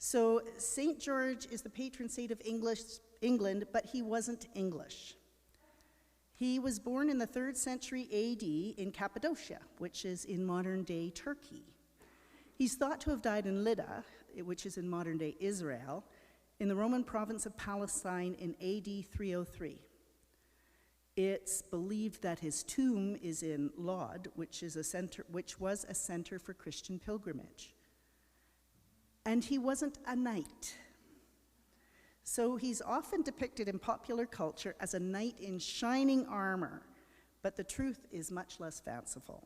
So St. George is the patron saint of England, but he wasn't English. He was born in the 3rd century AD in Cappadocia, which is in modern-day Turkey. He's thought to have died in Lydda, which is in modern-day Israel, in the Roman province of Palestine in AD 303. It's believed that his tomb is in Lod, which was a center for Christian pilgrimage. And he wasn't a knight. So he's often depicted in popular culture as a knight in shining armor, but the truth is much less fanciful.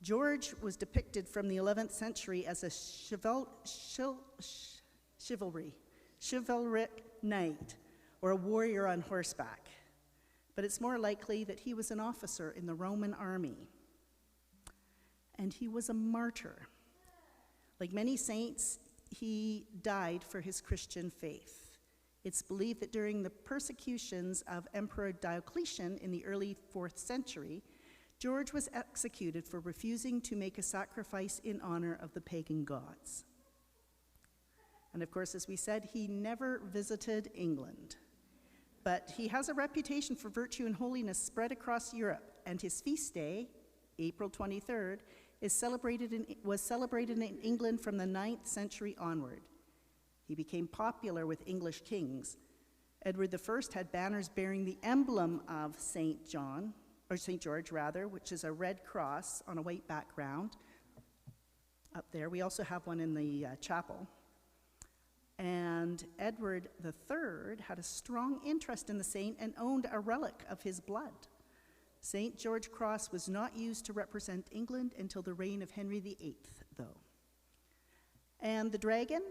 George was depicted from the 11th century as a chivalric knight, or a warrior on horseback. But it's more likely that he was an officer in the Roman army. And he was a martyr. Like many saints, he died for his Christian faith. It's believed that during the persecutions of Emperor Diocletian in the early 4th century, George was executed for refusing to make a sacrifice in honor of the pagan gods. And of course, as we said, he never visited England. But he has a reputation for virtue and holiness spread across Europe, and his feast day, April 23rd, was celebrated in England from the 9th century onward. He became popular with English kings. Edward I had banners bearing the emblem of St. George, which is a red cross on a white background up there. We also have one in the chapel. And Edward III had a strong interest in the saint and owned a relic of his blood. St. George Cross was not used to represent England until the reign of Henry VIII, though. And the dragon,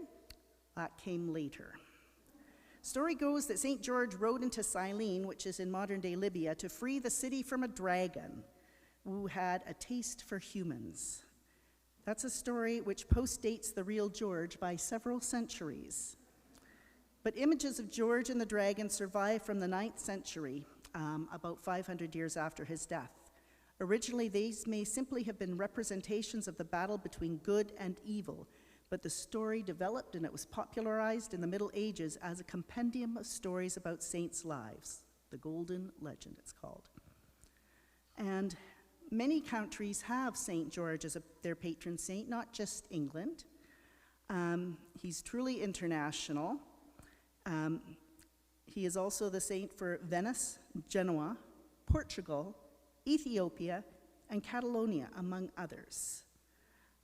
that came later. Story goes that St. George rode into Cyrene, which is in modern-day Libya, to free the city from a dragon who had a taste for humans. That's a story which postdates the real George by several centuries. But images of George and the dragon survive from the 9th century, about 500 years after his death. Originally, these may simply have been representations of the battle between good and evil, but the story developed and it was popularized in the Middle Ages as a compendium of stories about saints' lives. The Golden Legend, it's called. And many countries have St. George as their patron saint, not just England. He's truly international. He is also the saint for Venice, Genoa, Portugal, Ethiopia, and Catalonia, among others.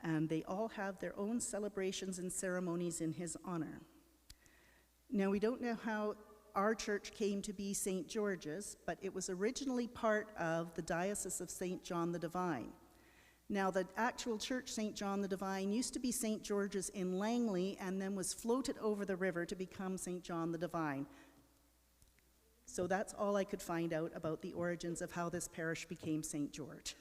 And they all have their own celebrations and ceremonies in his honor. Now, we don't know how our church came to be St. George's, but it was originally part of the Diocese of St. John the Divine. Now, the actual church, St. John the Divine, used to be St. George's in Langley and then was floated over the river to become St. John the Divine. So that's all I could find out about the origins of how this parish became St. George.